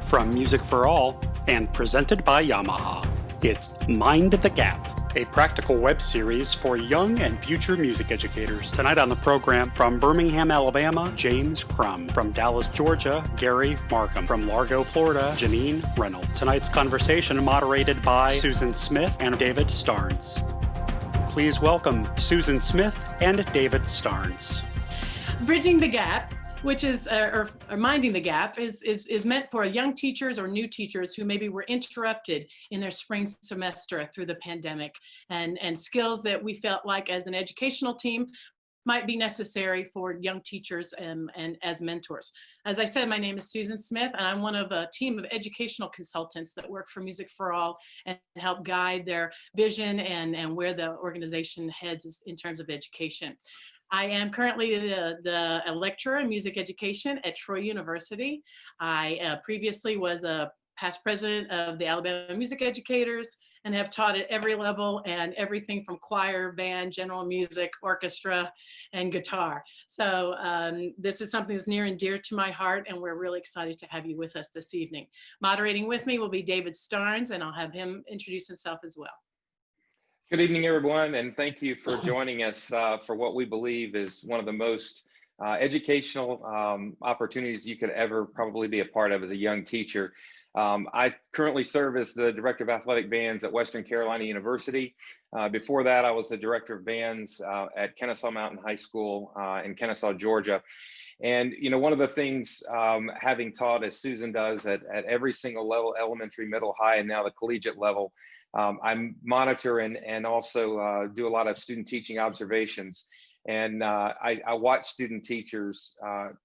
from Music for All and presented by Yamaha. It's Mind the Gap, a practical web series for young and future music educators. Tonight on the program, from Birmingham, Alabama, James Crumb. From Dallas, Georgia, Gary Markham. From Largo, Florida, Jeanne Reynolds. Tonight's conversation moderated by Susan Smith and David Starnes. Please welcome Susan Smith and David Starnes. Bridging the Gap, which is, or Minding the Gap, is meant for young teachers or new teachers who maybe were interrupted in their spring semester through the pandemic, and skills that we felt like as an educational team might be necessary for young teachers and as mentors. As I said, my name is Susan Smith, and I'm one of a team of educational consultants that work for Music for All and help guide their vision and where the organization heads in terms of education. I am currently the lecturer in music education at Troy University. I previously was a past president of the Alabama Music Educators and have taught at every level and everything from choir, band, general music, orchestra, and guitar. So this is something that's near and dear to my heart, and we're really excited to have you with us this evening. Moderating with me will be David Starnes, and I'll have him introduce himself as well. Good evening, everyone, and thank you for joining us for what we believe is one of the most educational opportunities you could ever probably be a part of as a young teacher. I currently serve as the Director of Athletic Bands at Western Carolina University. Before that, I was the Director of Bands at Kennesaw Mountain High School in Kennesaw, Georgia. And, you know, one of the things, having taught as Susan does at every single level, elementary, middle, high, and now the collegiate level, I monitor and also do a lot of student teaching observations. And I watched student teachers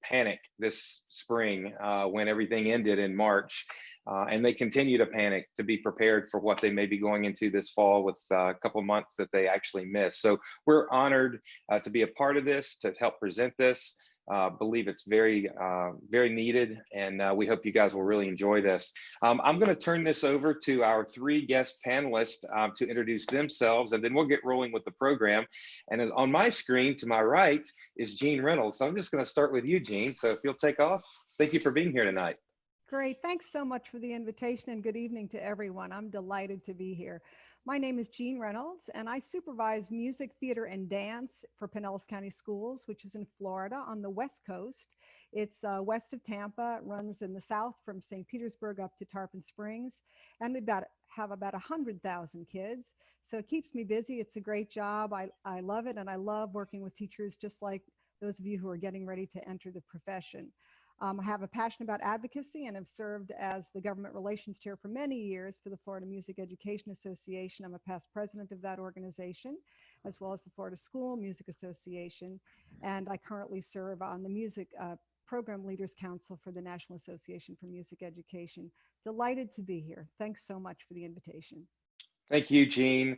panic this spring when everything ended in March. And they continue to panic to be prepared for what they may be going into this fall with a couple months that they actually miss. So we're honored to be a part of this, to help present this. Believe it's very, very needed, and we hope you guys will really enjoy this. I'm going to turn this over to our three guest panelists to introduce themselves, and then we'll get rolling with the program. And as on my screen to my right is Jeanne Reynolds. So I'm just going to start with you, Jeanne. So if you'll take off. Thank you for being here tonight. Great. Thanks so much for the invitation, and good evening to everyone. I'm delighted to be here. My name is Jeanne Reynolds, and I supervise music, theater, and dance for Pinellas County Schools, which is in Florida on the West Coast. It's west of Tampa. It runs in the south from St. Petersburg up to Tarpon Springs, and we have about 100,000 kids. So it keeps me busy. It's a great job. I love it, and I love working with teachers just like those of you who are getting ready to enter the profession. I have a passion about advocacy and have served as the government relations chair for many years for the Florida Music Education Association. I'm a past president of that organization, as well as the Florida School Music Association. And I currently serve on the Music Program Leaders Council for the National Association for Music Education. Delighted to be here. Thanks so much for the invitation. Thank you, Jeanne.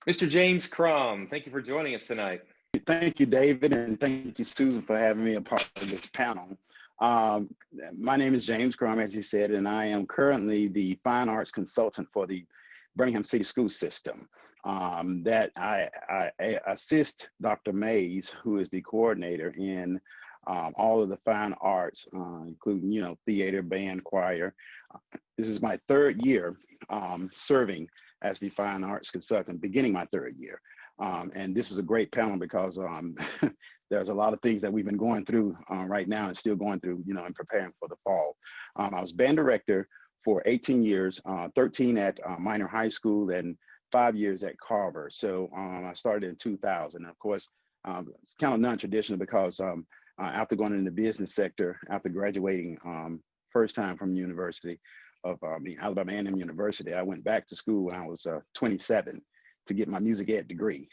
Mr. James Crumb, thank you for joining us tonight. Thank you, David, and thank you, Susan, for having me a part of this panel. My name is James Crumb, as he said, and I am currently the fine arts consultant for the Birmingham City School System. That I assist Dr. Mays, who is the coordinator in all of the fine arts, including, you know, theater, band, choir. This is my third year serving as the fine arts consultant, beginning my third year. And this is a great panel because there's a lot of things that we've been going through right now and still going through, you know, and preparing for the fall. I was band director for 18 years, 13 at Minor High School and 5 years at Carver. So I started in 2000. Of course, it's kind of non-traditional because after going into the business sector, after graduating first time from University of Alabama A&M University, I went back to school when I was 27. To get my music ed degree,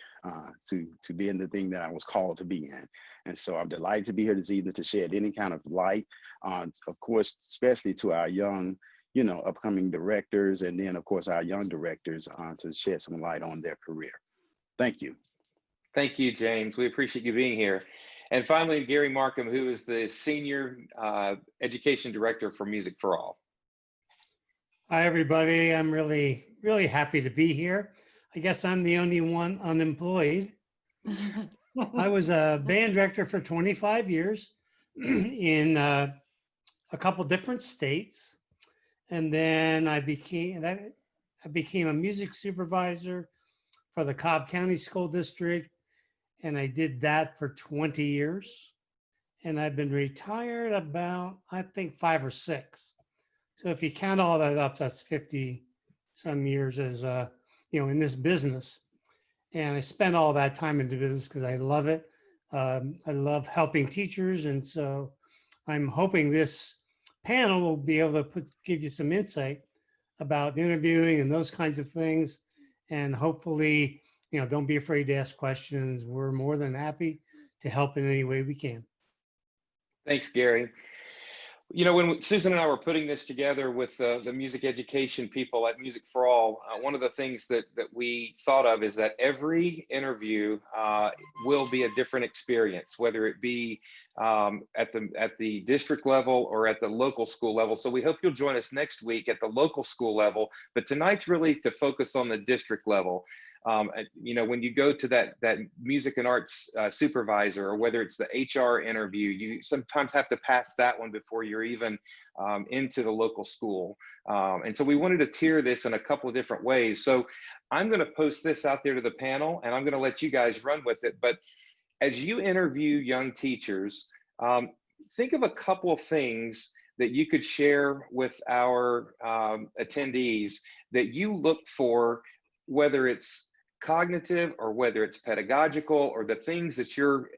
to be in the thing that I was called to be in. And so I'm delighted to be here this evening to shed any kind of light, of course, especially to our young, you know, upcoming directors, and then of course our young directors to shed some light on their career. Thank you. Thank you, James. We appreciate you being here. And finally, Gary Markham, who is the Senior Education Director for Music for All. Hi, everybody. I'm really happy to be here. I guess I'm the only one unemployed. I was a band director for 25 years in a couple different states. And then I became a music supervisor for the Cobb County School District. And I did that for 20 years. And I've been retired about, I think, 5 or 6. So if you count all that up, that's 50 some years as, in this business. And I spent all that time in the business because I love it. I love helping teachers. And so I'm hoping this panel will be able to give you some insight about interviewing and those kinds of things. And hopefully, don't be afraid to ask questions. We're more than happy to help in any way we can. Thanks, Gary. When Susan and I were putting this together with the music education people at Music for All, one of the things that we thought of is that every interview will be a different experience, whether it be at the district level or at the local school level. So we hope you'll join us next week at the local school level, but tonight's really to focus on the district level. When you go to that music and arts supervisor, or whether it's the HR interview, you sometimes have to pass that one before you're even into the local school. And so we wanted to tier this in a couple of different ways. So I'm going to post this out there to the panel, and I'm going to let you guys run with it. But as you interview young teachers, think of a couple of things that you could share with our attendees that you look for, whether it's cognitive or whether it's pedagogical, or the things that you're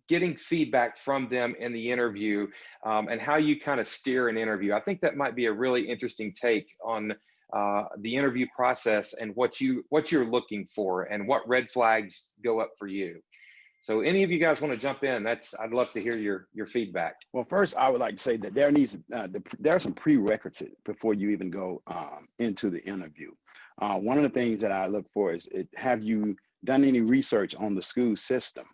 getting feedback from them in the interview, and how you kind of steer an interview. I think that might be a really interesting take on the interview process and what you're looking for and what red flags go up for you. So any of you guys want to jump in? I'd love to hear your feedback. Well, first, I would like to say that there are some prerequisites before you even go into the interview. One of the things that I look for is, have you done any research on the school system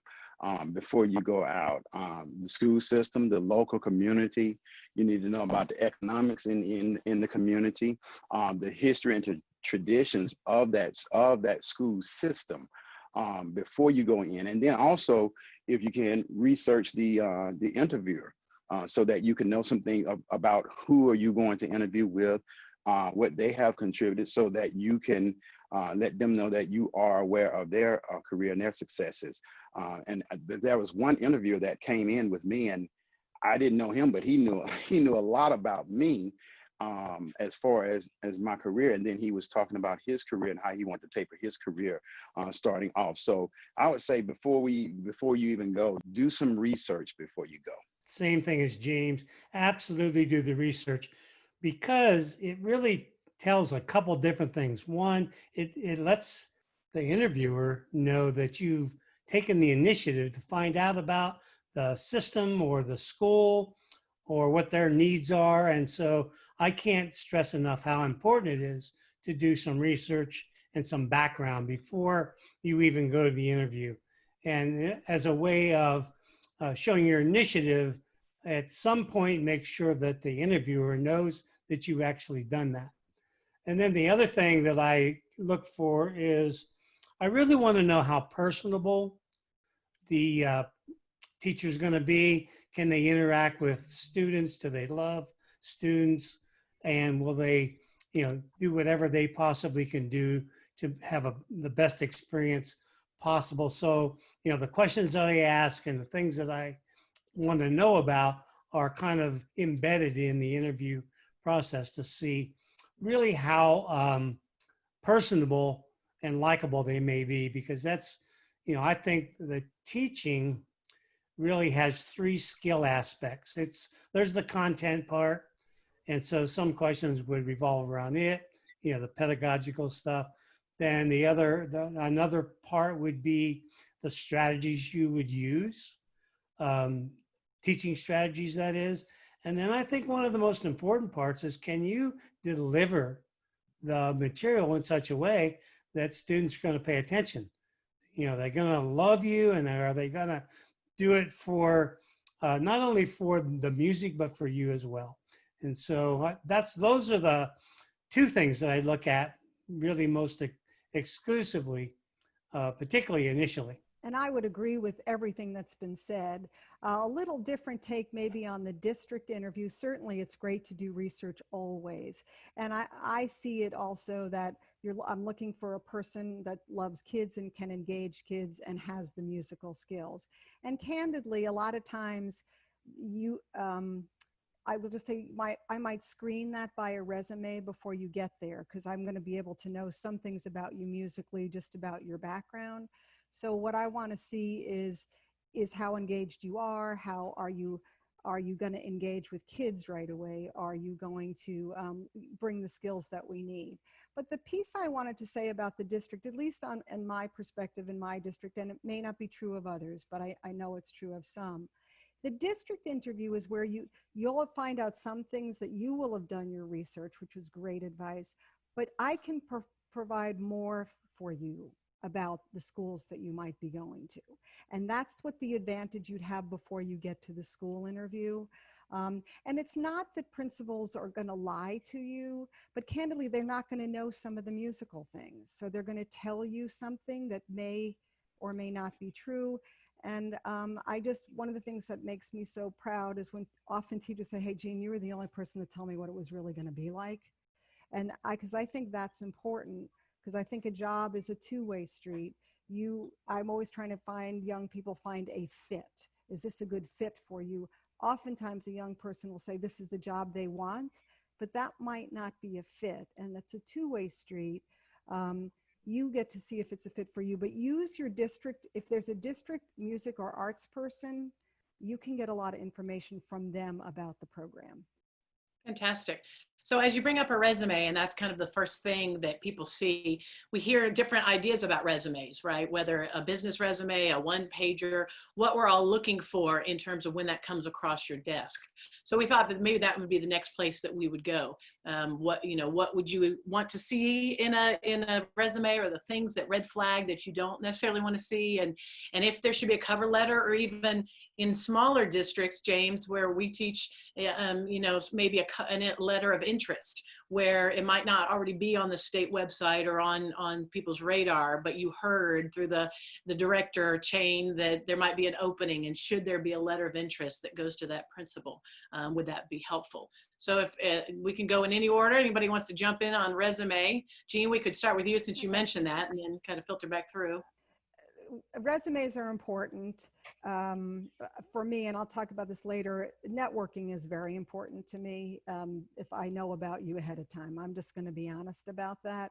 before you go out? The school system, the local community. You need to know about the economics in the community, the history and traditions of that school system before you go in. And then also, if you can, research the interviewer so that you can know something about who are you going to interview with, what they have contributed, so that you can let them know that you are aware of their career and their successes. And there was one interviewer that came in with me, and I didn't know him, but he knew a lot about me as far as my career. And then he was talking about his career and how he wanted to taper his career starting off. So I would say before you even go, do some research before you go. Same thing as James. Absolutely do the research, because it really tells a couple different things. One, it lets the interviewer know that you've taken the initiative to find out about the system or the school or what their needs are. And so I can't stress enough how important it is to do some research and some background before you even go to the interview. And as a way of showing your initiative, at some point, make sure that the interviewer knows that you've actually done that. And then the other thing that I look for is, I really want to know how personable the teacher is going to be. Can they interact with students? Do they love students? And will they, do whatever they possibly can do to have the best experience possible? So, the questions that I ask and the things that I want to know about are kind of embedded in the interview process to see really how personable and likable they may be, because that's, I think the teaching really has 3 skill aspects. There's the content part, and so some questions would revolve around it, the pedagogical stuff. Then another part would be the strategies you would use, teaching strategies, that is. And then I think one of the most important parts is, can you deliver the material in such a way that students are going to pay attention? They're going to love you, and are they going to do it for not only for the music, but for you as well? And so those are the 2 things that I look at really most exclusively, particularly initially. And I would agree with everything that's been said. A little different take maybe on the district interview. Certainly it's great to do research always. And I see it also that I'm looking for a person that loves kids and can engage kids and has the musical skills. And candidly, a lot of times I will just say I might screen that by a resume before you get there, because I'm going to be able to know some things about you musically, just about your background. So what I want to see is how engaged you are. How are you going to engage with kids right away? Are you going to bring the skills that we need? But the piece I wanted to say about the district, at least in my perspective in my district, and it may not be true of others, but I know it's true of some. The district interview is where you'll find out some things that you will have done your research, which was great advice, but I can provide more for you about the schools that you might be going to. And that's what the advantage you'd have before you get to the school interview. And it's not that principals are going to lie to you, but candidly, they're not going to know some of the musical things. So they're going to tell you something that may or may not be true. And one of the things that makes me so proud is when often teachers say, hey, Jeanne, you were the only person to tell me what it was really going to be like. And because I think that's important, because I think a job is a two-way street. I'm always trying to find young people find a fit. Is this a good fit for you? Oftentimes a young person will say this is the job they want, but that might not be a fit. And that's a two-way street. You get to see if it's a fit for you, but use your district. If there's a district music or arts person, you can get a lot of information from them about the program. Fantastic. So as you bring up a resume, and that's kind of the first thing that people see, we hear different ideas about resumes, right? Whether a business resume, a one-pager, what we're all looking for in terms of when that comes across your desk. So we thought that maybe that would be the next place that we would go. What would you want to see in a resume, or the things that red flag that you don't necessarily want to see, and if there should be a cover letter, or even in smaller districts, James, where we teach, maybe a letter of interest, where it might not already be on the state website or on people's radar, but you heard through the director chain that there might be an opening, and should there be a letter of interest that goes to that principal? Would that be helpful? So if we can go in any order, anybody wants to jump in on resume. Jeanne, we could start with you since you mentioned that, and then kind of filter back through. Resumes are important for me, and I'll talk about this later. Networking is very important to me. If I know about you ahead of time, I'm just going to be honest about that.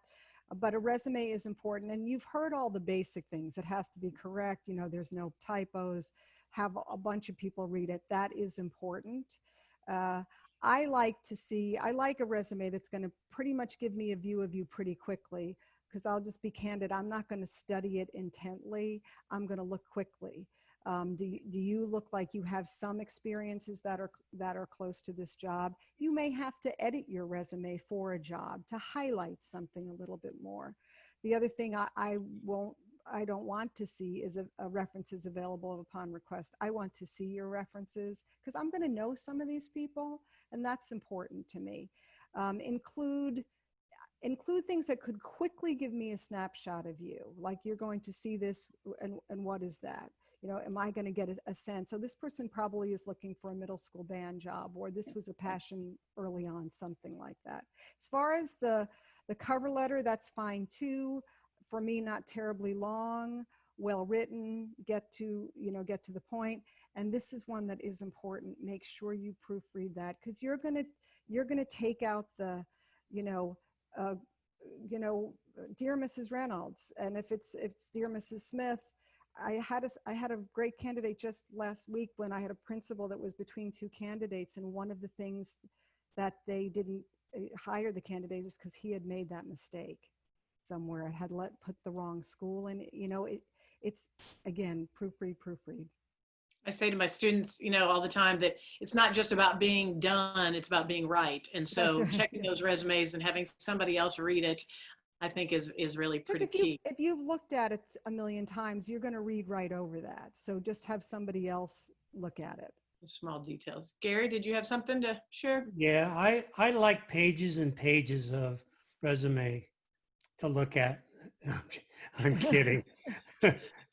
But a resume is important, and you've heard all the basic things. It has to be correct. There's no typos. Have a bunch of people read it. That is important. I like a resume that's going to pretty much give me a view of you pretty quickly. Because I'll just be candid, I'm not going to study it intently. I'm going to look quickly. Do you look like you have some experiences that are close to this job? You may have to edit your resume for a job to highlight something a little bit more. The other thing I don't want to see is a references available upon request. I want to see your references because I'm going to know some of these people, and that's important to me. Include things that could quickly give me a snapshot of you, like you're going to see this, and what is that? Am I going to get a sense? So this person probably is looking for a middle school band job, or this was a passion early on, something like that. As far as the cover letter, that's fine too. For me, not terribly long, well written, get to the point. And this is one that is important. Make sure you proofread that, because you're going to take out the, dear Mrs. Reynolds, and if it's dear Mrs. Smith. I had a great candidate just last week when I had a principal that was between two candidates, and one of the things that they didn't hire the candidate is because he had made that mistake somewhere. It had put the wrong school in. It's again, proofread. I say to my students, all the time that it's not just about being done, it's about being right. And so right. Checking those resumes and having somebody else read it, I think is really pretty key. If you've looked at it a million times, you're going to read right over that. So just have somebody else look at it. Small details. Gary, did you have something to share? Yeah, I like pages and pages of resume to look at. I'm kidding.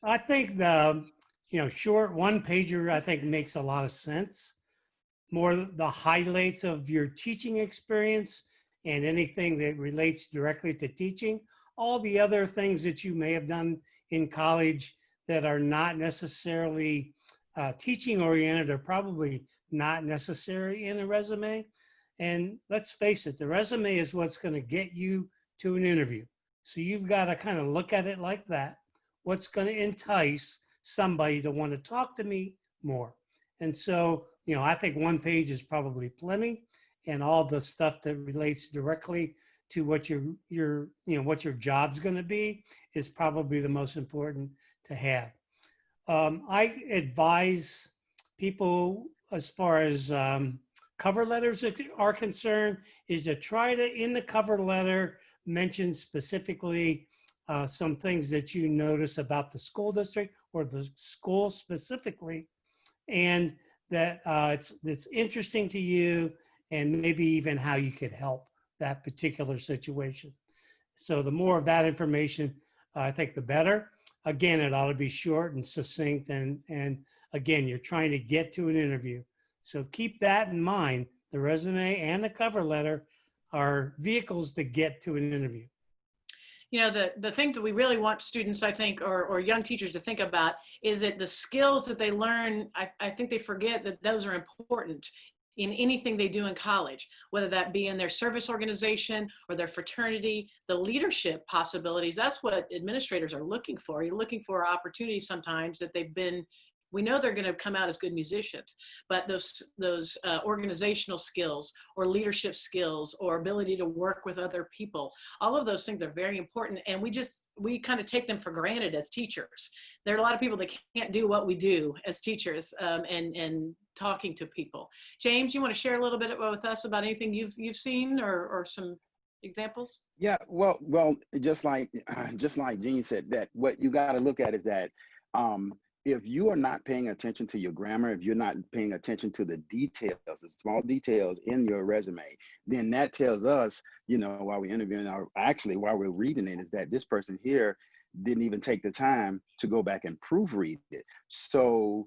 I think the, short one pager, I think makes a lot of sense. More the highlights of your teaching experience and anything that relates directly to teaching. All the other things that you may have done in college that are not necessarily teaching oriented are probably not necessary in a resume. And let's face it, the resume is what's going to get you to an interview. So you've got to kind of look at it like that. What's going to entice somebody to want to talk to me more? And so, I think one page is probably plenty, and all the stuff that relates directly to what what your job's going to be is probably the most important to have. I advise people, as far as cover letters are concerned, is to try to, in the cover letter, mention specifically some things that you notice about the school district or the school specifically, and that it's interesting to you, and maybe even how you could help that particular situation. So the more of that information, I think the better. Again, it ought to be short and succinct, and again, you're trying to get to an interview. So keep that in mind. The resume and the cover letter are vehicles to get to an interview. The thing that we really want students, I think, or young teachers to think about is that the skills that they learn, I think they forget that those are important in anything they do in college, whether that be in their service organization or their fraternity, the leadership possibilities. That's what administrators are looking for. You're looking for opportunities sometimes that we know they're going to come out as good musicians, but those organizational skills or leadership skills or ability to work with other people, all of those things are very important. And we kind of take them for granted as teachers. There are a lot of people that can't do what we do as teachers, and talking to people. James, you want to share a little bit with us about anything you've seen or some examples? Yeah, well, just like Jeanne said, that what you got to look at is that if you are not paying attention to your grammar, if you're not paying attention to the details, the small details in your resume, then that tells us, while we're interviewing, or actually while we're reading it, is that this person here didn't even take the time to go back and proofread it. So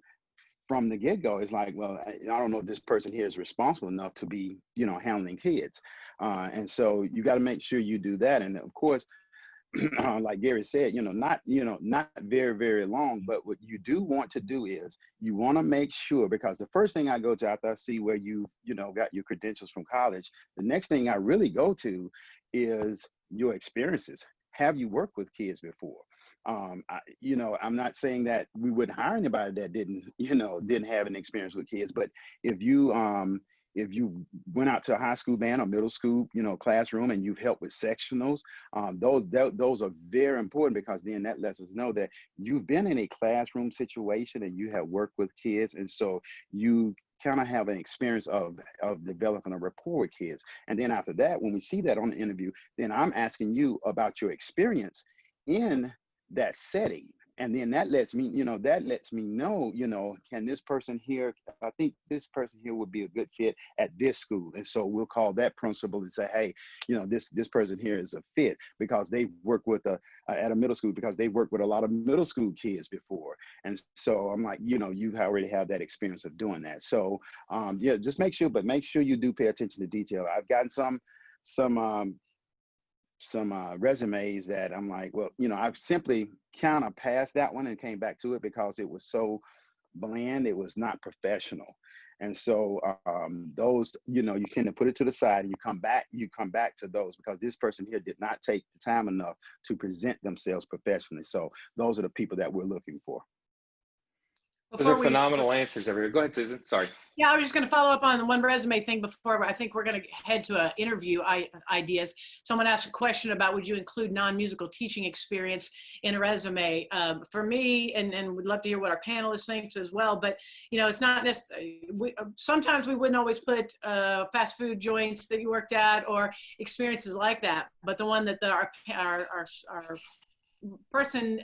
from the get-go, it's like, well, I don't know if this person here is responsible enough to be, handling kids. And so you got to make sure you do that. And of course, like Gary said, not very, very long, but what you do want to do is you want to make sure, because the first thing I go to after I see where you got your credentials from college, the next thing I really go to is your experiences. Have you worked with kids before? I'm not saying that we wouldn't hire anybody that didn't have an experience with kids, but if you went out to a high school band or middle school, classroom, and you've helped with sectionals, those are very important, because then that lets us know that you've been in a classroom situation and you have worked with kids. And so you kind of have an experience of developing a rapport with kids. And then after that, when we see that on the interview, then I'm asking you about your experience in that setting. And then that lets me know, can this person here, I think this person here would be a good fit at this school. And so we'll call that principal and say, hey, this person here is a fit because they've worked with at a middle school, because they've worked with a lot of middle school kids before. And so I'm like, you already have that experience of doing that. So just make sure you do pay attention to detail. I've gotten some resumes that I'm like, well, I've simply kind of passed that one and came back to it because it was so bland. It was not professional. And so those, you tend to put it to the side, and you come back to those, because this person here did not take the time enough to present themselves professionally. So those are the people that we're looking for. Those are phenomenal answers over here. Go ahead, Susan. Sorry. Yeah, I was just going to follow up on the one resume thing before. I think we're going to head to interview ideas. Someone asked a question about, would you include non-musical teaching experience in a resume? For me, and we'd love to hear what our panelists think as well, but it's not necessarily, sometimes we wouldn't always put fast food joints that you worked at or experiences like that. But the one that our person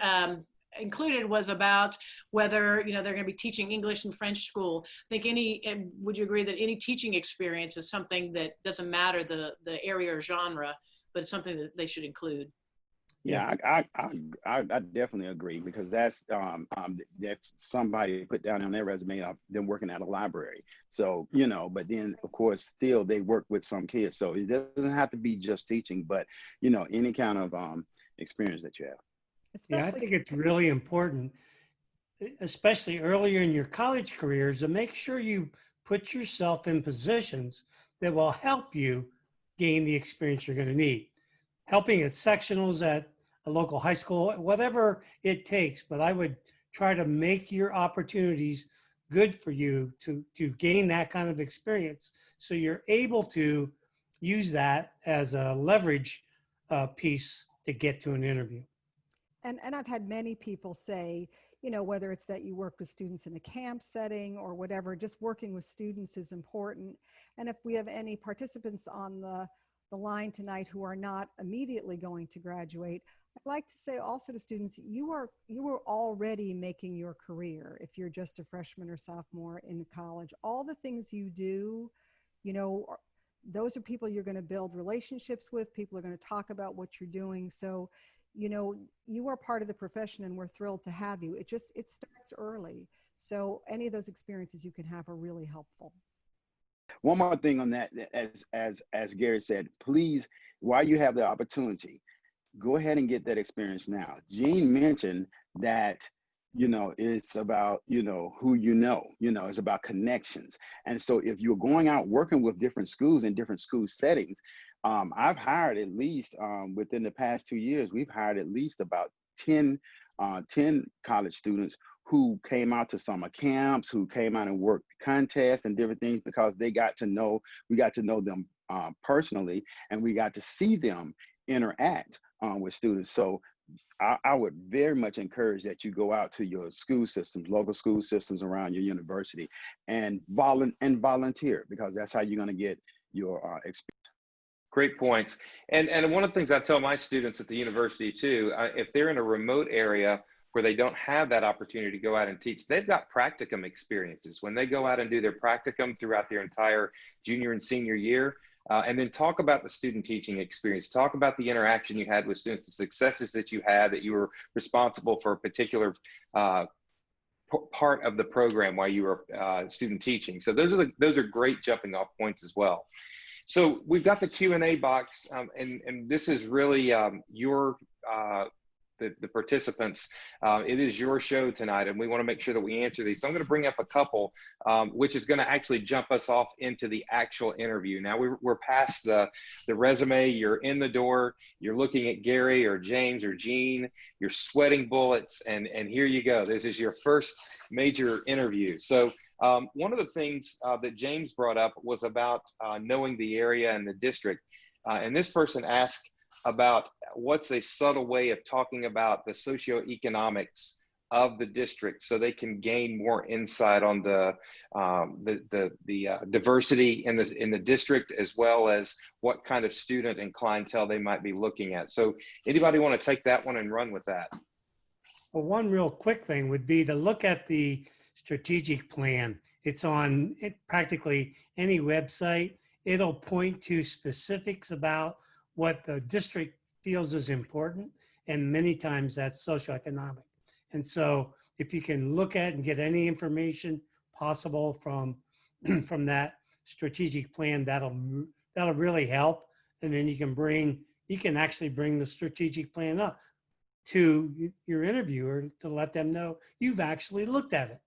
included was about whether they're going to be teaching English in French school. I think would you agree that any teaching experience is something that doesn't matter the area or genre, but it's something that they should include? Yeah, I definitely agree, because that's somebody put down on their resume of them working at a library. So, you know, but then of course, still they work with some kids. So it doesn't have to be just teaching, but, you know, any kind of experience that you have. Yeah, I think it's really important, especially earlier in your college careers, to make sure you put yourself in positions that will help you gain the experience you're going to need. Helping at sectionals at a local high school, whatever it takes, but I would try to make your opportunities good for you to gain that kind of experience, so you're able to use that as a leverage piece to get to an interview. And I've had many people say, you know, whether it's that you work with students in a camp setting or whatever, just working with students is important. And if we have any participants on the line tonight who are not immediately going to graduate, I'd like to say also to students, you are already making your career. If you're just a freshman or sophomore in college, all the things you do, you know, those are people you're going to build relationships with. People are going to talk about what you're doing. So, you know, you are part of the profession and we're thrilled to have you. It starts early. So any of those experiences you can have are really helpful. One more thing on that, as Gary said, please, while you have the opportunity, go ahead and get that experience now. Jeanne mentioned that, you know, it's about, you know, who you know, it's about connections. And so if you're going out working with different schools in different school settings, I've hired at least, within the past 2 years, we've hired at least about 10 college students who came out to summer camps, who came out and worked contests and different things, because we got to know them personally, and we got to see them interact with students. So I would very much encourage that you go out to your school systems, local school systems around your university, and volunteer, because that's how you're going to get your experience. Great points. And one of the things I tell my students at the university too, if they're in a remote area where they don't have that opportunity to go out and teach, they've got practicum experiences. When they go out and do their practicum throughout their entire junior and senior year, and then talk about the student teaching experience, talk about the interaction you had with students, the successes that you had, that you were responsible for a particular part of the program while you were student teaching. So those are great jumping off points as well. So we've got the Q&A box, and this is really the participants. It is your show tonight, and we want to make sure that we answer these. So I'm going to bring up a couple, which is going to actually jump us off into the actual interview. Now we're past the resume. You're in the door. You're looking at Gary or James or Jeanne. You're sweating bullets, and here you go. This is your first major interview. So one of the things that James brought up was about knowing the area and the district. And this person asked about what's a subtle way of talking about the socioeconomics of the district, so they can gain more insight on the diversity in the district, as well as what kind of student and clientele they might be looking at. So anybody want to take that one and run with that? Well, one real quick thing would be to look at the strategic plan. It's on practically any website. It'll point to specifics about what the district feels is important, and many times that's socioeconomic. And so if you can look at and get any information possible from that strategic plan, that'll really help. And then you can actually bring the strategic plan up to your interviewer to let them know you've actually looked at it.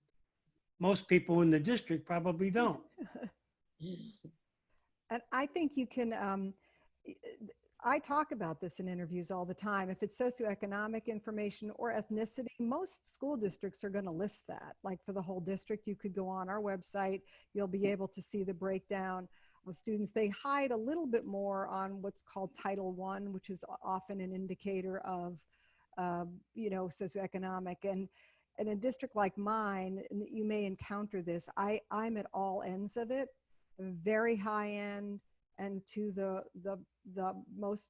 Most people in the district probably don't. And I think you can, I talk about this in interviews all the time. If it's socioeconomic information or ethnicity, most school districts are going to list that. Like for the whole district, you could go on our website, you'll be able to see the breakdown of students. They hide a little bit more on what's called Title I, which is often an indicator of, you know, socioeconomic. And in a district like mine, you may encounter this. I'm at all ends of it, very high end, and to the most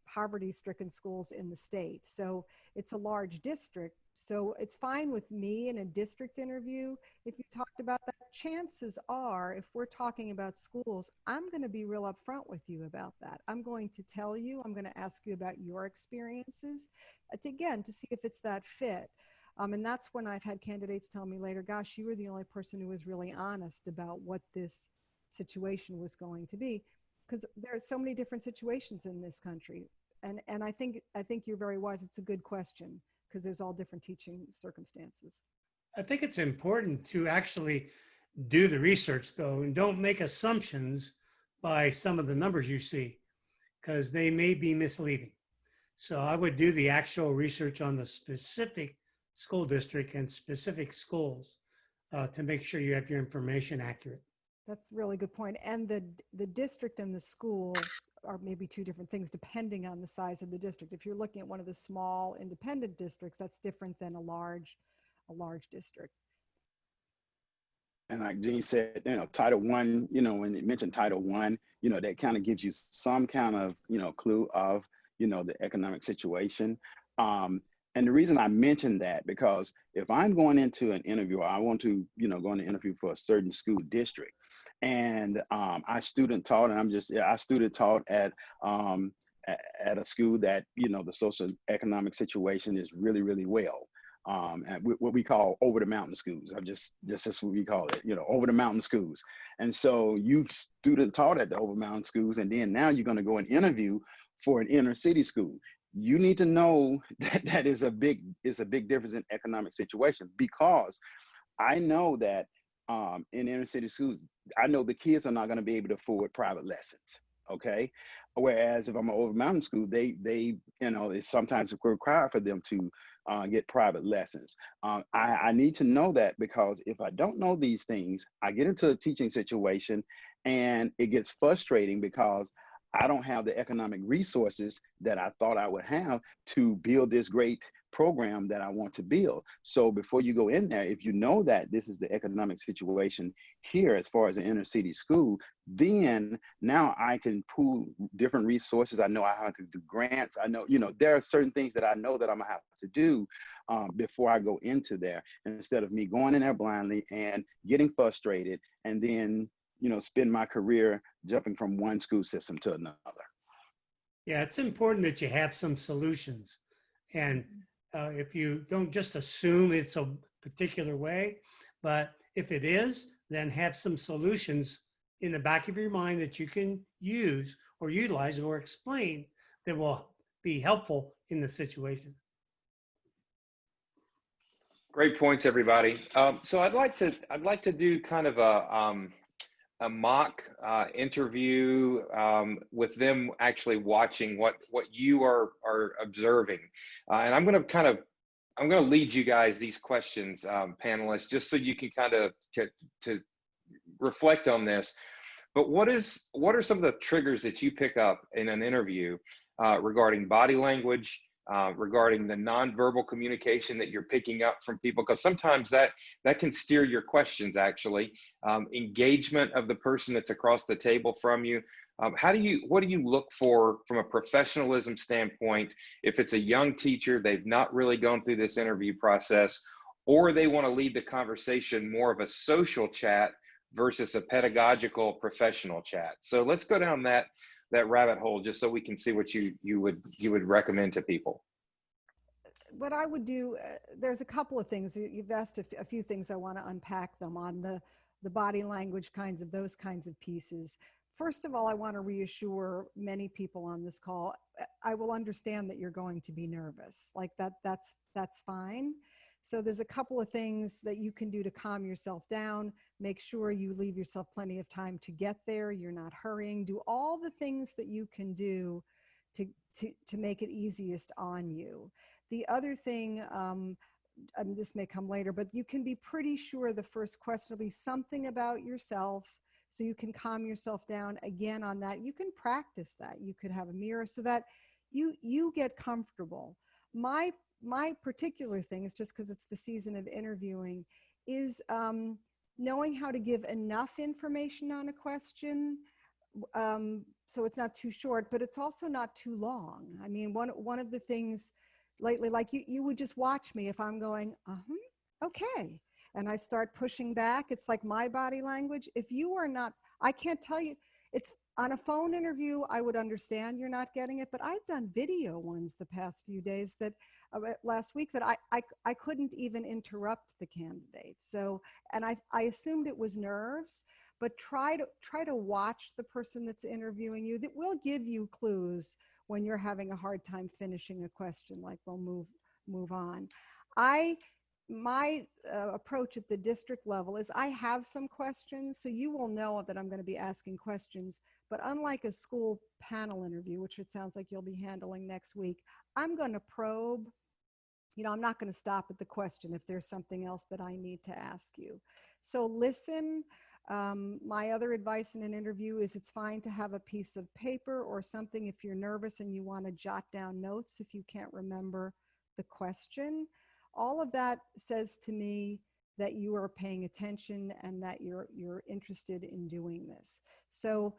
poverty-stricken schools in the state. So it's a large district, So it's fine with me in a district interview. If you talked about that, chances are, if we're talking about schools, I'm going to be real upfront with you about that. I'm going to tell you, I'm going to ask you about your experiences to see if it's that fit. And that's when I've had candidates tell me later, gosh, you were the only person who was really honest about what this situation was going to be. Because there are so many different situations in this country. And I think you're very wise. It's a good question because there's all different teaching circumstances. I think it's important to actually do the research, though, and don't make assumptions by some of the numbers you see, because they may be misleading. So I would do the actual research on the specific school district and specific schools to make sure you have your information accurate. That's a really good point. And the district and the school are maybe two different things depending on the size of the district. If you're looking at one of the small independent districts, that's different than a large district. And like Jeanne said, Title I, when it mentioned Title I, that kind of gives you some kind of, clue of, the economic situation. And the reason I mentioned that, because if I'm going into an interview, or I want to, go on an interview for a certain school district, and I student taught, and I student taught at a school that, the social economic situation is really, really well. And what we call over the mountain schools. That's what we call it, over the mountain schools. And so you student taught at the over mountain schools, and then now you're going to go and interview for an inner city school. You need to know that is a big difference in economic situation, because I know that in inner city schools, I know the kids are not going to be able to afford private lessons. Okay. Whereas if I'm an over mountain school, they it's sometimes required for them to get private lessons. I need to know that, because if I don't know these things, I get into a teaching situation and it gets frustrating because I don't have the economic resources that I thought I would have to build this great program that I want to build. So before you go in there, if you know that this is the economic situation here as far as an inner city school, then now I can pool different resources. I know I have to do grants. I know, there are certain things that I know that I'm gonna have to do before I go into there, instead of me going in there blindly and getting frustrated and then, spend my career jumping from one school system to another. Yeah, it's important that you have some solutions. And if you don't just assume it's a particular way, but if it is, then have some solutions in the back of your mind that you can use or utilize or explain that will be helpful in the situation. Great points, everybody. So I'd like to do kind of a mock interview with them actually watching what you are observing, and I'm going to lead you guys these questions, panelists, just so you can kind of to reflect on this. But what are some of the triggers that you pick up in an interview regarding body language, regarding the nonverbal communication that you're picking up from people? Because sometimes that can steer your questions, actually. Engagement of the person that's across the table from you. What do you look for from a professionalism standpoint if it's a young teacher, they've not really gone through this interview process, or they want to lead the conversation more of a social chat versus a pedagogical professional chat? So let's go down that rabbit hole, just so we can see what you would recommend to people. What I would do, there's a couple of things. You've asked a few things. I want to unpack them on the body language those kinds of pieces. First of all, I want to reassure many people on this call, I will understand that you're going to be nervous. Like that's fine. So there's a couple of things that you can do to calm yourself down. Make sure you leave yourself plenty of time to get there. You're not hurrying. Do all the things that you can do to make it easiest on you. The other thing, this may come later, but you can be pretty sure the first question will be something about yourself, so you can calm yourself down. Again, on that, you can practice that. You could have a mirror so that you get comfortable. My particular thing is, just because it's the season of interviewing, is knowing how to give enough information on a question so it's not too short, but it's also not too long. I mean, one of the things lately, like you would just watch me if I'm going, okay. And I start pushing back. It's like my body language. If you are not, I can't tell you, it's on a phone interview, I would understand you're not getting it, but I've done video ones the past few days that last week that I couldn't even interrupt the candidate. So, and I assumed it was nerves, but try to watch the person that's interviewing you. That will give you clues when you're having a hard time finishing a question, like, well, move on. My approach at the district level is I have some questions, so you will know that I'm going to be asking questions, but unlike a school panel interview, which it sounds like you'll be handling next week, I'm going to probe. I'm not going to stop at the question if there's something else that I need to ask you. So listen. My other advice in an interview is it's fine to have a piece of paper or something if you're nervous and you want to jot down notes if you can't remember the question. All of that says to me that you are paying attention and that you're interested in doing this. So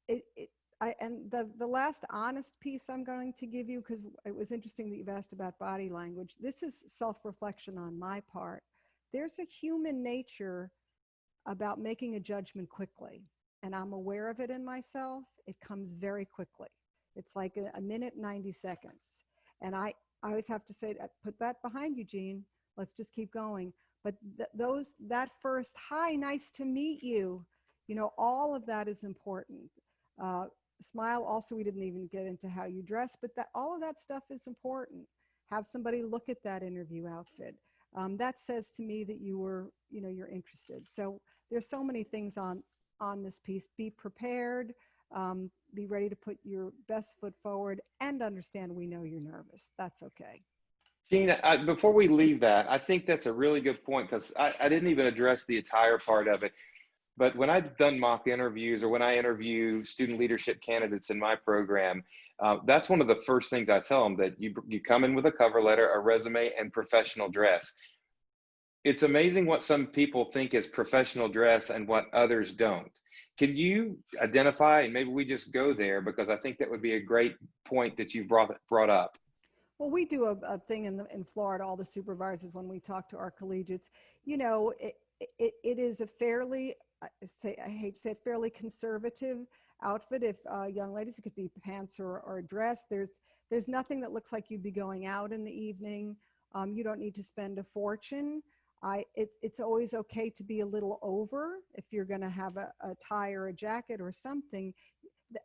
and the last honest piece I'm going to give you, because it was interesting that you've asked about body language. This is self-reflection on my part. There's a human nature about making a judgment quickly, and I'm aware of it in myself. It comes very quickly. It's like a minute, 90 seconds. And I always have to say, put that behind you, Jeanne. Let's just keep going. But that first, hi, nice to meet you, all of that is important. Smile, also, we didn't even get into how you dress, but all of that stuff is important. Have somebody look at that interview outfit. That says to me that you're interested. So there's so many things on this piece. Be prepared, be ready to put your best foot forward, and understand we know you're nervous. That's okay. Jeanne, before we leave that, I think that's a really good point, because I didn't even address the entire part of it. But when I've done mock interviews, or when I interview student leadership candidates in my program, that's one of the first things I tell them, that you come in with a cover letter, a resume, and professional dress. It's amazing what some people think is professional dress and what others don't. Can you identify, and maybe we just go there, because I think that would be a great point that you brought up. Well, we do a thing in Florida, all the supervisors, when we talk to our collegiates, it is a fairly, I hate to say it, fairly conservative outfit. If young ladies, it could be pants or a dress. There's nothing that looks like you'd be going out in the evening. You don't need to spend a fortune. It's always okay to be a little over if you're going to have a tie or a jacket or something.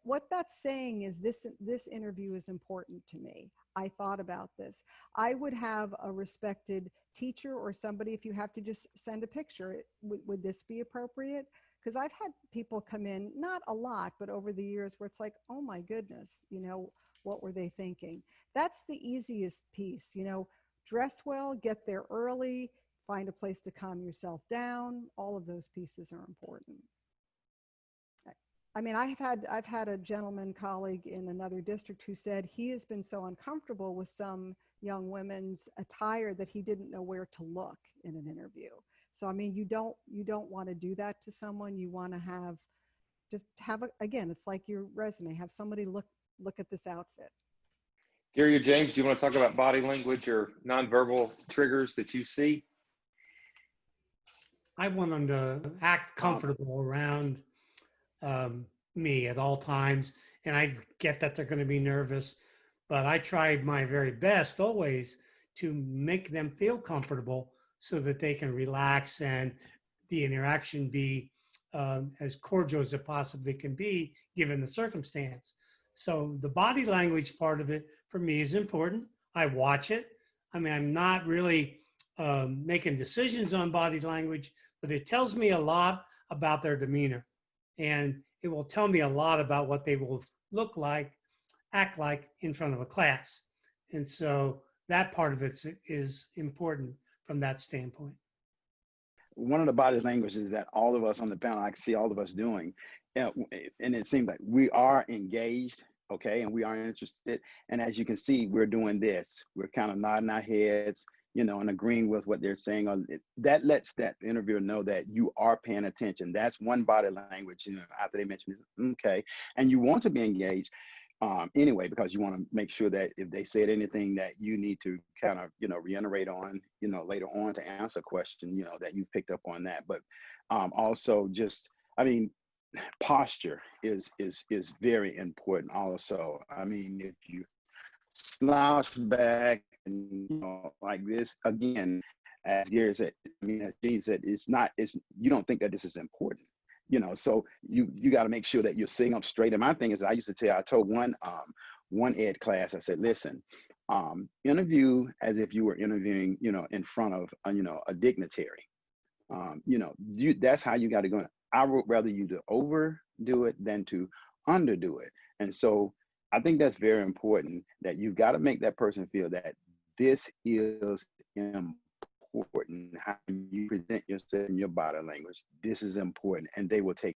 What that's saying is this interview is important to me. I thought about this. I would have a respected teacher or somebody, if you have to just send a picture, would this be appropriate? Because I've had people come in, not a lot, but over the years, where it's like, oh my goodness, what were they thinking? That's the easiest piece, dress well, get there early, find a place to calm yourself down. All of those pieces are important. I mean, I've had a gentleman colleague in another district who said he has been so uncomfortable with some young women's attire that he didn't know where to look in an interview. So, I mean, you don't want to do that to someone. You want to again, it's like your resume, have somebody look at this outfit. Gary or James, do you want to talk about body language or nonverbal triggers that you see? I want them to act comfortable around me at all times. And I get that they're going to be nervous, but I tried my very best always to make them feel comfortable so that they can relax and the interaction be as cordial as it possibly can be given the circumstance. So the body language part of it for me is important. I watch it. I mean, I'm not really making decisions on body language, but it tells me a lot about their demeanor. And it will tell me a lot about what they will act like in front of a class. And so that part of it is important from that standpoint. One of the body languages that all of us on the panel, I can see all of us doing, and it seems like we are engaged, okay, and we are interested. And as you can see, we're doing this. We're kind of nodding our heads, and agreeing with what they're saying. That lets that interviewer know that you are paying attention. That's one body language, after they mention this, okay, and you want to be engaged. anyway, because you want to make sure that if they said anything that you need to kind of, reiterate on, later on to answer a question, that you picked up on that. But also just, I mean, posture is very important also. I mean, if you slouch back and like this again, as Gary said, I mean, as Jeanne said, you don't think that this is important, so you got to make sure that you're sitting up straight. And my thing is, I told one ed class, I said, listen, interview as if you were interviewing, in front of a dignitary. That's how you got to go. I would rather you to overdo it than to underdo it. And so I think that's very important, that you've got to make that person feel that this is important. How you present yourself in your body language, this is important, and they will take.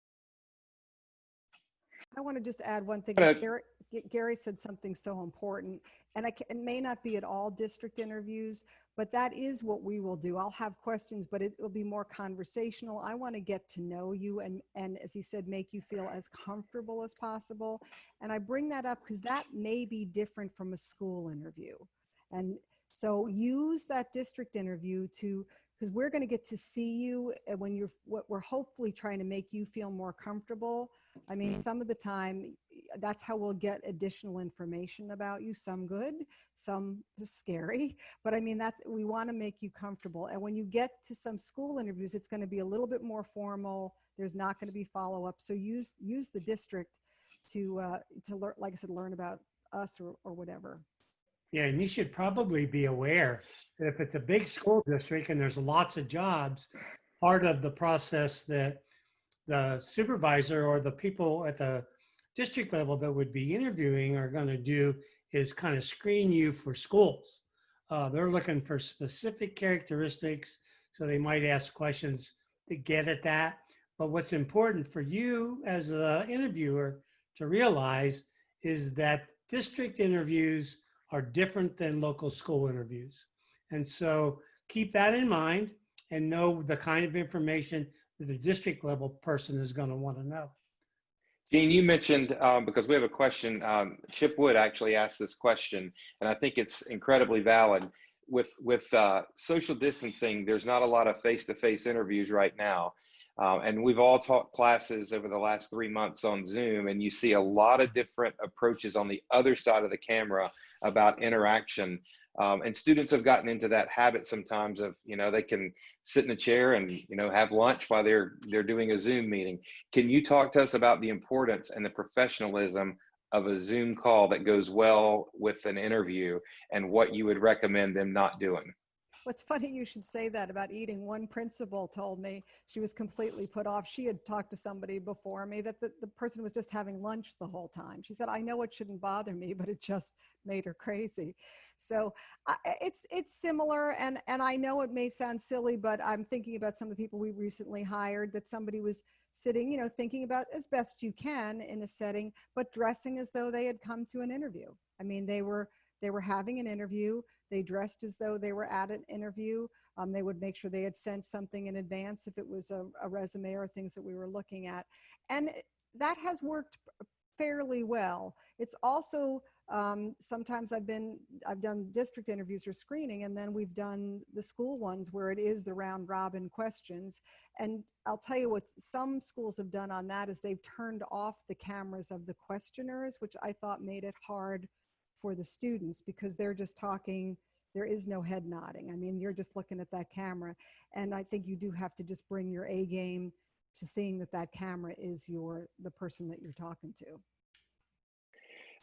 I want to just add one thing. Yes. Gary said something so important, and it may not be at all district interviews, but that is what we will do. I'll have questions, but it will be more conversational. I want to get to know you and as he said, make you feel as comfortable as possible. And I bring that up because that may be different from a school interview. And so use that district interview because we're going to get to see you when we're hopefully trying to make you feel more comfortable. I mean, some of the time, that's how we'll get additional information about you, some good, some scary. But I mean, we want to make you comfortable. And when you get to some school interviews, it's going to be a little bit more formal. There's not going to be follow-up. So use the district to learn, like I said, learn about us or whatever. Yeah, and you should probably be aware that if it's a big school district and there's lots of jobs, part of the process that the supervisor or the people at the district level that would be interviewing are going to do is kind of screen you for schools. They're looking for specific characteristics, so they might ask questions to get at that. But what's important for you as the interviewer to realize is that district interviews are different than local school interviews. And so keep that in mind and know the kind of information that a district level person is going to want to know. Jeanne, you mentioned, because we have a question, Chip Wood actually asked this question, and I think it's incredibly valid. With social distancing, there's not a lot of face-to-face interviews right now. And we've all taught classes over the last 3 months on Zoom, and you see a lot of different approaches on the other side of the camera about interaction. And students have gotten into that habit sometimes of, they can sit in a chair and, have lunch while they're doing a Zoom meeting. Can you talk to us about the importance and the professionalism of a Zoom call that goes well with an interview and what you would recommend them not doing? What's funny you should say that about eating. One principal told me she was completely put off. She had talked to somebody before me that the person was just having lunch the whole time. She said, I know it shouldn't bother me, but it just made her crazy. So it's similar. And I know it may sound silly, but I'm thinking about some of the people we recently hired, that somebody was sitting, thinking about as best you can in a setting, but dressing as though they had come to an interview. I mean, they were having an interview. They dressed as though they were at an interview. They would make sure they had sent something in advance if it was a resume or things that we were looking at. And that has worked fairly well. It's also, sometimes I've done district interviews or screening, and then we've done the school ones where it is the round robin questions. And I'll tell you what some schools have done on that is they've turned off the cameras of the questioners, which I thought made it hard for the students because they're just talking, there is no head nodding. I mean, you're just looking at that camera. And I think you do have to just bring your A game to seeing that camera is the person that you're talking to.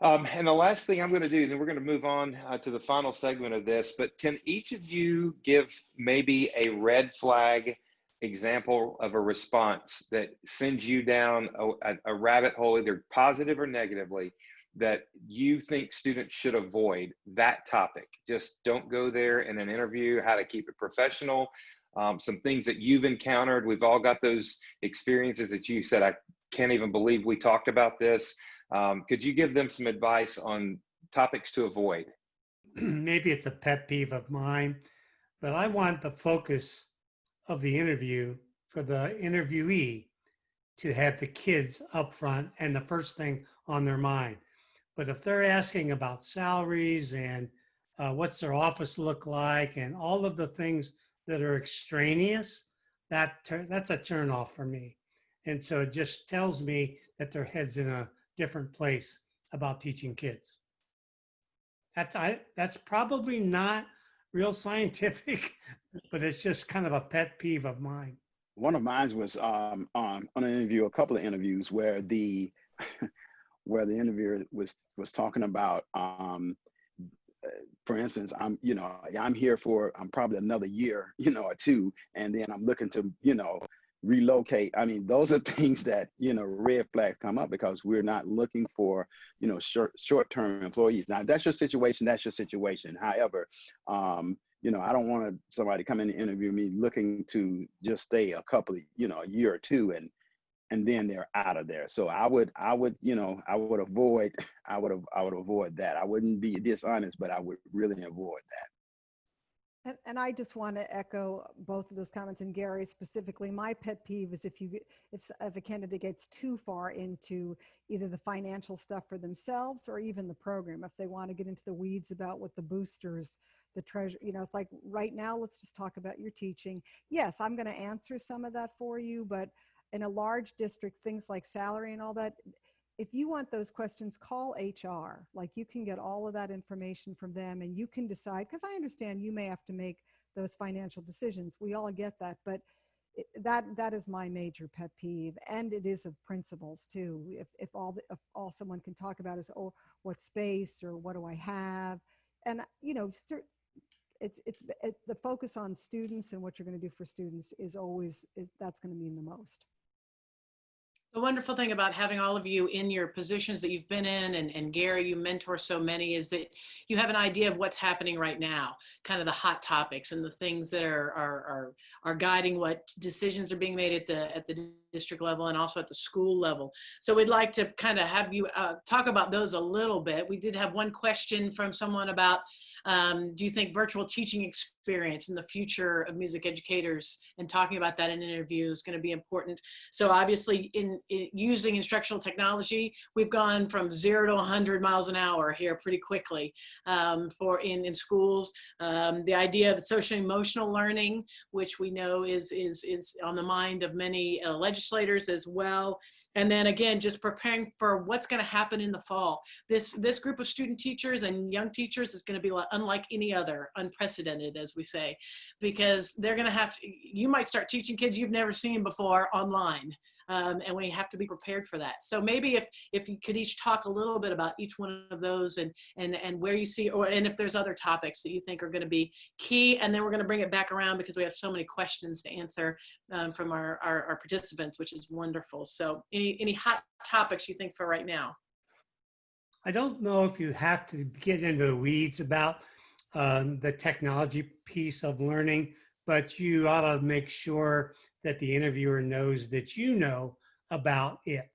And the last thing I'm going to do, then we're going to move on to the final segment of this, but can each of you give maybe a red flag example of a response that sends you down a rabbit hole, either positive or negatively, that you think students should avoid that topic? Just don't go there in an interview, how to keep it professional, some things that you've encountered. We've all got those experiences that you said, I can't even believe we talked about this. Could you give them some advice on topics to avoid? Maybe it's a pet peeve of mine, but I want the focus of the interview for the interviewee to have the kids up front and the first thing on their mind. But if they're asking about salaries and what's their office look like and all of the things that are extraneous, that's a turnoff for me. And so it just tells me that their head's in a different place about teaching kids. That's probably not real scientific, but it's just kind of a pet peeve of mine. One of mine was on an interview, a couple of interviews where the where the interviewer was talking about, for instance, I'm here for probably another year, or two, and then I'm looking to relocate. I mean, those are things that red flags come up because we're not looking for short-term employees. Now, if that's your situation. That's your situation. However, I don't want somebody come in and interview me looking to just stay a couple of, a year or two and then they're out of there. So I would avoid that. I wouldn't be dishonest, but I would really avoid that. And I just want to echo both of those comments, and Gary specifically. My pet peeve is if a candidate gets too far into either the financial stuff for themselves or even the program. If they want to get into the weeds about what the boosters, the treasure, it's like right now, let's just talk about your teaching. Yes, I'm going to answer some of that for you, but in a large district, things like salary and all that, if you want those questions, call HR. Like, you can get all of that information from them and you can decide, because I understand you may have to make those financial decisions. We all get that, but that is my major pet peeve. And it is of principles too. If all someone can talk about is, oh, what space or what do I have? And the focus on students and what you're going to do for students is that's going to mean the most. The wonderful thing about having all of you in your positions that you've been in, and Gary, you mentor so many, is that you have an idea of what's happening right now, kind of the hot topics and the things that are guiding what decisions are being made at the district level and also at the school level. So we'd like to kind of have you talk about those a little bit. We did have one question from someone about, do you think virtual teaching experience in the future of music educators, and talking about that in an interview, is going to be important? So obviously in using instructional technology, we've gone from 0 to 100 miles an hour here pretty quickly in schools. The idea of social emotional learning, which we know is on the mind of many legislators as well. And then again, just preparing for what's going to happen in the fall. This group of student teachers and young teachers is going to be unlike any other, unprecedented, as we say, because they're going to you might start teaching kids you've never seen before online. And we have to be prepared for that. So maybe if you could each talk a little bit about each one of those and where you see, and if there's other topics that you think are going to be key, and then we're going to bring it back around because we have so many questions to answer from our participants, which is wonderful. So any hot topics you think for right now? I don't know if you have to get into the weeds about the technology piece of learning, but you ought to make sure that the interviewer knows that you know about it.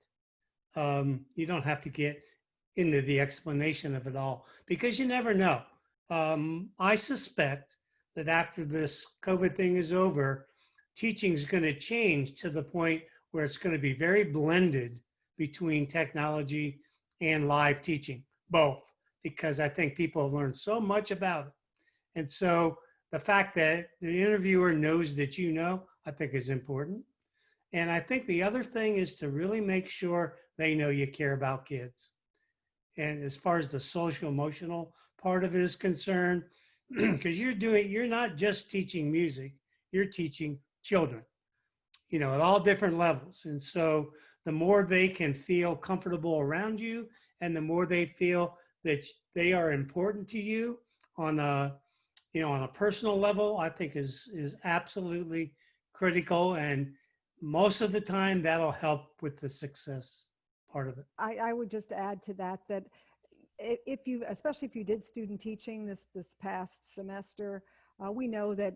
You don't have to get into the explanation of it all because you never know. I suspect that after this COVID thing is over, teaching is going to change to the point where it's going to be very blended between technology and live teaching, both, because I think people have learned so much about it. And so the fact that the interviewer knows that you know, I think is important. And I think the other thing is to really make sure they know you care about kids. And as far as the social emotional part of it is concerned, because you're not just teaching music, you're teaching children, at all different levels. And so the more they can feel comfortable around you and the more they feel that they are important to you on a personal level, I think is absolutely critical. And most of the time that'll help with the success part of it. I would just add to that especially if you did student teaching this past semester, we know that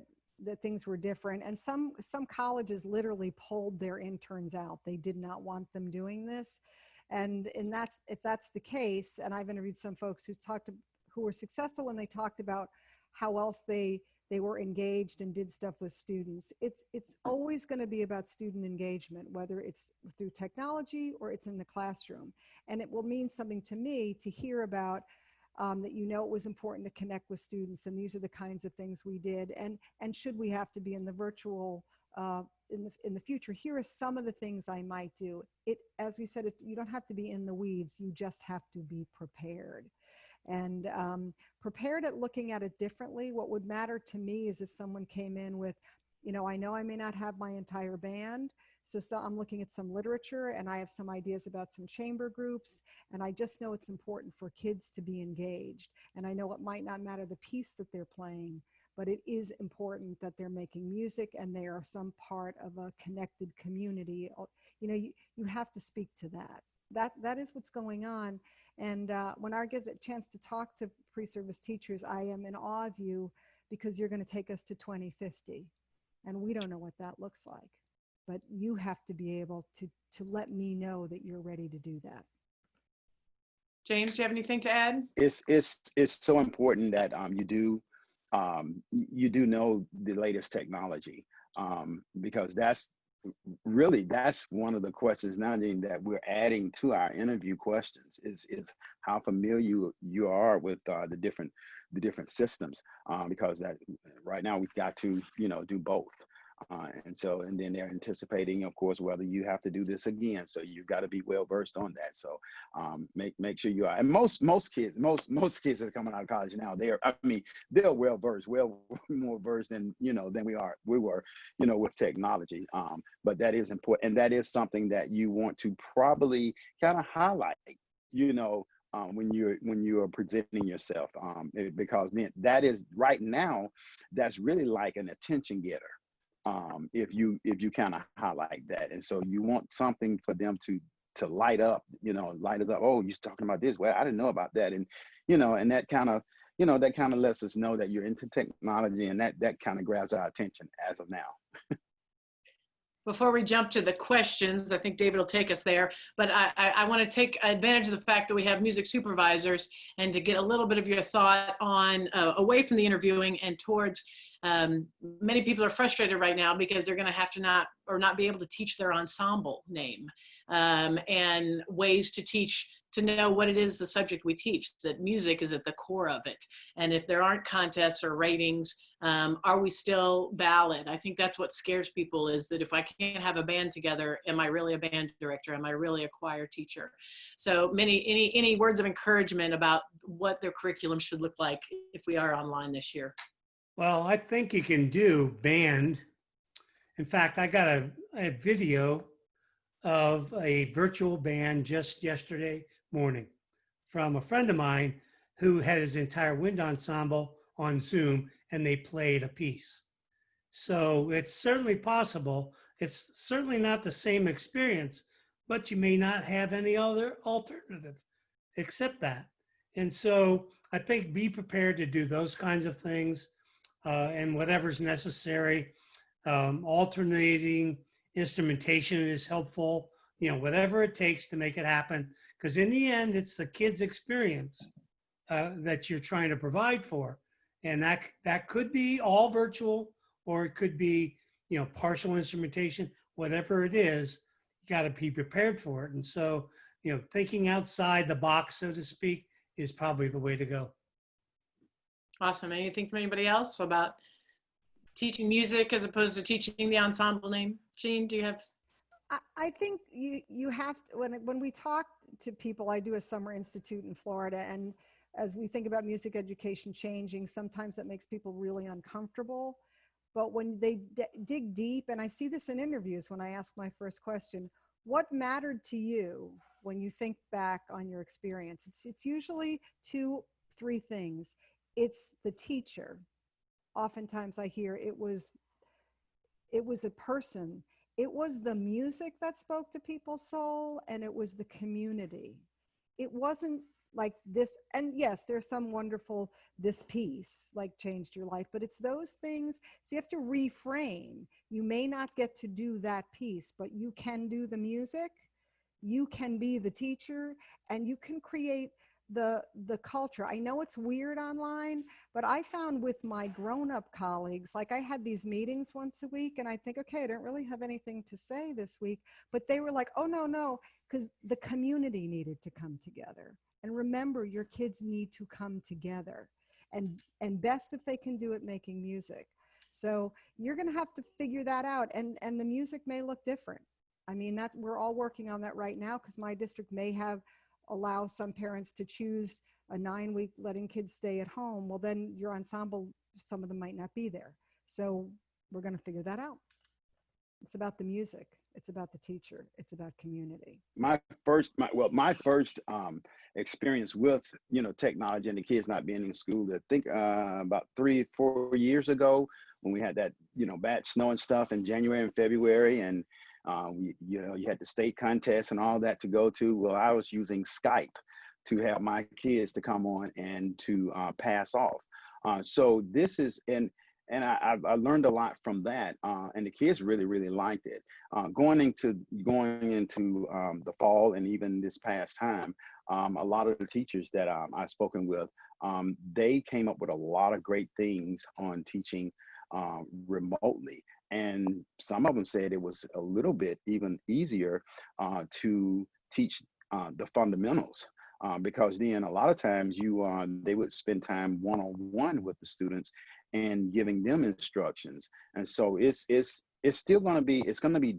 things were different, and some colleges literally pulled their interns out. They did not want them doing this, and if that's the case, and I've interviewed some folks who were successful when they talked about how else they they were engaged and did stuff with students. It's always going to be about student engagement, whether it's through technology or it's in the classroom. And it will mean something to me to hear about that, you know, it was important to connect with students, and these are the kinds of things we did. And should we have to be in the virtual in the future, here are some of the things I might do. As we said, you don't have to be in the weeds. You just have to be prepared. And prepared at looking at it differently. What would matter to me is if someone came in with, you know I may not have my entire band, so I'm looking at some literature and I have some ideas about some chamber groups, and I just know it's important for kids to be engaged. And I know it might not matter the piece that they're playing, but it is important that they're making music and they are some part of a connected community. You know, you have to speak to that. That is what's going on. And when I get the chance to talk to pre-service teachers, I am in awe of you, because you're going to take us to 2050. And we don't know what that looks like. But you have to be able to let me know that you're ready to do that. James, do you have anything to add? It's so important that you do know the latest technology, because that's one of the questions now, Jeanne, that we're adding to our interview questions is how familiar you are with the different systems, because that right now we've got to do both. And then they're anticipating, of course, whether you have to do this again. So you've got to be well versed on that. So make sure you are. And most kids that are coming out of college now, they're well versed, well more versed than we were, with technology. But that is important, and that is something that you want to probably kind of highlight, when you are presenting yourself, because then that is right now, that's really like an attention getter. If you kind of highlight that. And so you want something for them to light up, light us up. Oh, you're talking about this. Well, I didn't know about that. And, and that kind of lets us know that you're into technology, and that kind of grabs our attention as of now. Before we jump to the questions, I think David will take us there, but I want to take advantage of the fact that we have music supervisors, and to get a little bit of your thought on away from the interviewing and towards many people are frustrated right now because they're going to have to not be able to teach their ensemble name, and ways to teach, to know what it is, the subject we teach, that music is at the core of it. And if there aren't contests or ratings, are we still valid? I think that's what scares people, is that if I can't have a band together, am I really a band director? Am I really a choir teacher? So any words of encouragement about what their curriculum should look like if we are online this year? Well, I think you can do band. In fact, I got a video of a virtual band just yesterday morning from a friend of mine who had his entire wind ensemble on Zoom, and they played a piece. So it's certainly possible. It's certainly not the same experience, but you may not have any other alternative except that. And so I think be prepared to do those kinds of things, and whatever's necessary. Alternating instrumentation is helpful, whatever it takes to make it happen. Because in the end, it's the kids' experience that you're trying to provide for. And that could be all virtual, or it could be, partial instrumentation. Whatever it is, you got to be prepared for it. And so, thinking outside the box, so to speak, is probably the way to go. Awesome. Anything from anybody else about teaching music as opposed to teaching the ensemble name? Jeanne, do you have? I think you have to, when we talk to people, I do a summer institute in Florida, and as we think about music education changing, sometimes that makes people really uncomfortable. But when they dig deep, and I see this in interviews when I ask my first question, what mattered to you when you think back on your experience? It's usually 2-3 things. It's the teacher. Oftentimes I hear it was a person. It was the music that spoke to people's soul, and it was the community. It wasn't like this, and yes, there's some wonderful, this piece like changed your life, but it's those things. So you have to reframe. You may not get to do that piece, but you can do the music, you can be the teacher, and you can create the culture. I know it's weird online, but I found with my grown-up colleagues, like I had these meetings once a week and I think, okay, I don't really have anything to say this week, but they were like, oh, no, because the community needed to come together. And remember, your kids need to come together, and best if they can do it making music. So you're going to have to figure that out, and the music may look different. I mean, we're all working on that right now, because my district may allow some parents to choose a 9-week letting kids stay at home. Well, then your ensemble, some of them might not be there. So we're going to figure that out. It's about the music. It's about the teacher. It's about community. My first experience with, technology and the kids not being in school, I think about 3-4 years ago, when we had that, bad snow and stuff in January and February, and you had the state contest and all that to go to. Well, I was using Skype to have my kids to come on and to pass off. So this is, and I learned a lot from that, and the kids really, really liked it. Going into the fall and even this past time, a lot of the teachers that I've spoken with, they came up with a lot of great things on teaching remotely. And some of them said it was a little bit even easier to teach the fundamentals, because then a lot of times they would spend time one-on-one with the students and giving them instructions. And so it's still going to be,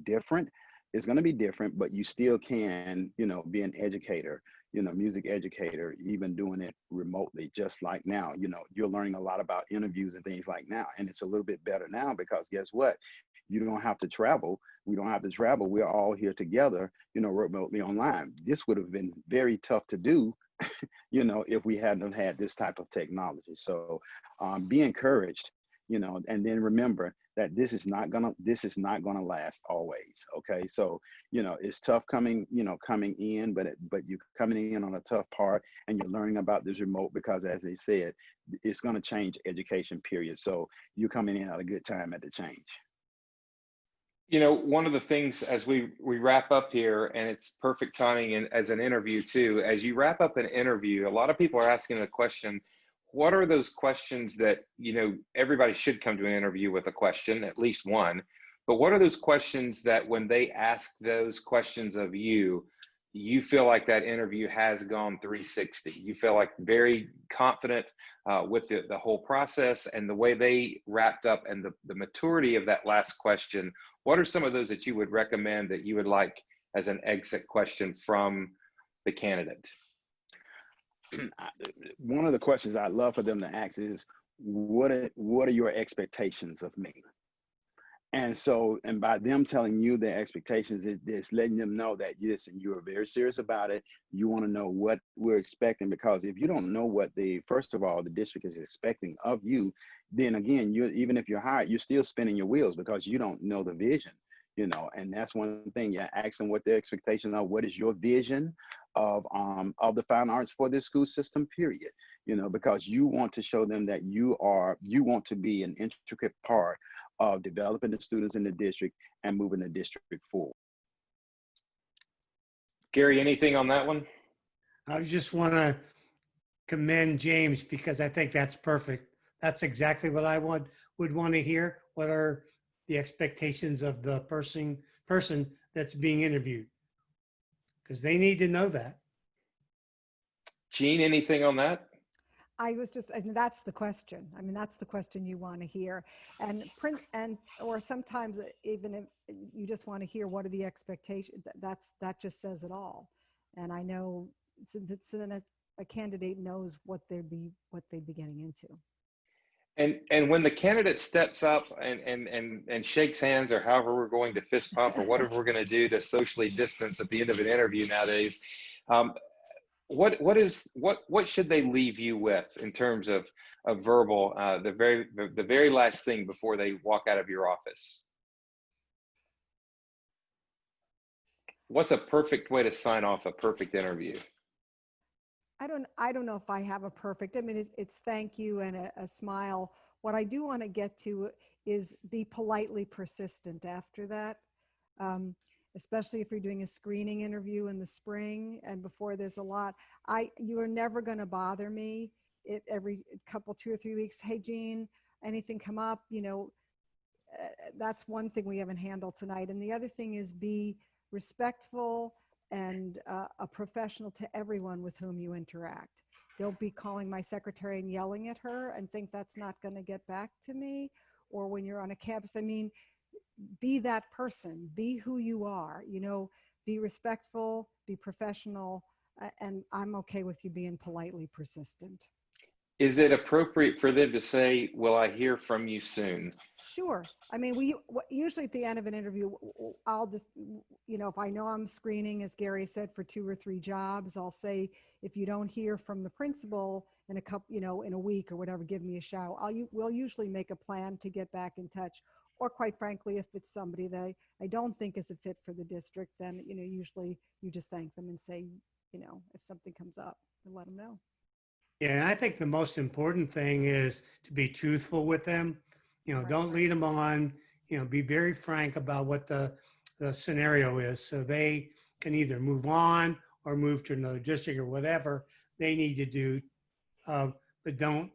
different. It's going to be different, but you still can, be an educator, music educator, even doing it remotely, just like now. You're learning a lot about interviews and things like now. And it's a little bit better now, because guess what? You don't have to travel. We don't have to travel. We're all here together, remotely online. This would have been very tough to do, if we hadn't had this type of technology. So be encouraged, and then remember that this is not gonna last always. Okay, so it's tough coming in, but you're coming in on a tough part, and you're learning about this remote, because as they said, it's going to change education, period. So you're coming in at a good time at the change. One of the things as we wrap up here, and it's perfect timing as an interview too, as you wrap up an interview, a lot of people are asking the question, what are those questions that, everybody should come to an interview with a question, at least one, but what are those questions that when they ask those questions of you, you feel like that interview has gone 360? You feel like very confident with the whole process and the way they wrapped up, and the maturity of that last question. What are some of those that you would recommend that you would like as an exit question from the candidate? One of the questions I'd love for them to ask is, what are your expectations of me? And so, and by them telling you their expectations, it's letting them know that, listen, you are very serious about it. You want to know what we're expecting, because if you don't know what first of all, the district is expecting of you, then again, even if you're hired, you're still spinning your wheels, because you don't know the vision, and that's one thing. You ask them what their expectations are. What is your vision of the fine arts for this school system, period? Because you want to show them that you want to be an intricate part of developing the students in the district and moving the district forward. Gary, anything on that one? I just want to commend James, because I think that's perfect. That's exactly what I would want to hear. What are the expectations of the person that's being interviewed? Because they need to know that. Jeanne, anything on that? That's the question. I mean, that's the question you want to hear. Or sometimes even if you just want to hear, what are the expectations? That just says it all. And I know, so then a candidate knows what they'd be getting into. And when the candidate steps up and shakes hands, or however we're going to fist bump, or whatever we're going to do to socially distance at the end of an interview nowadays, what should they leave you with in terms of verbal, the very last thing before they walk out of your office? What's a perfect way to sign off a perfect interview? I don't know if I have a perfect. I mean, it's thank you and a smile. What I do want to get to is be politely persistent after that. especially if you're doing a screening interview in the spring and before there's a lot. You are never going to bother me every couple, 2 or 3 weeks. Hey, Jeanne, anything come up? That's one thing we haven't handled tonight. And the other thing is be respectful and a professional to everyone with whom you interact. Don't be calling my secretary and yelling at her and think that's not going to get back to me. Or when you're on a campus, I mean, be that person, be who you are, be respectful, be professional, and I'm okay with you being politely persistent. Is it appropriate for them to say, "Will I hear from you soon"? Sure. I mean, usually at the end of an interview, I'll just, if I know I'm screening, as Gary said, for 2 or 3 jobs, I'll say, if you don't hear from the principal in in a week or whatever, give me a shout. We'll usually make a plan to get back in touch. Or quite frankly, if it's somebody that I don't think is a fit for the district, then, usually you just thank them and say, if something comes up, and let them know. Yeah, and I think the most important thing is to be truthful with them. Right. Don't lead them on, be very frank about what the scenario is so they can either move on or move to another district or whatever they need to do. But don't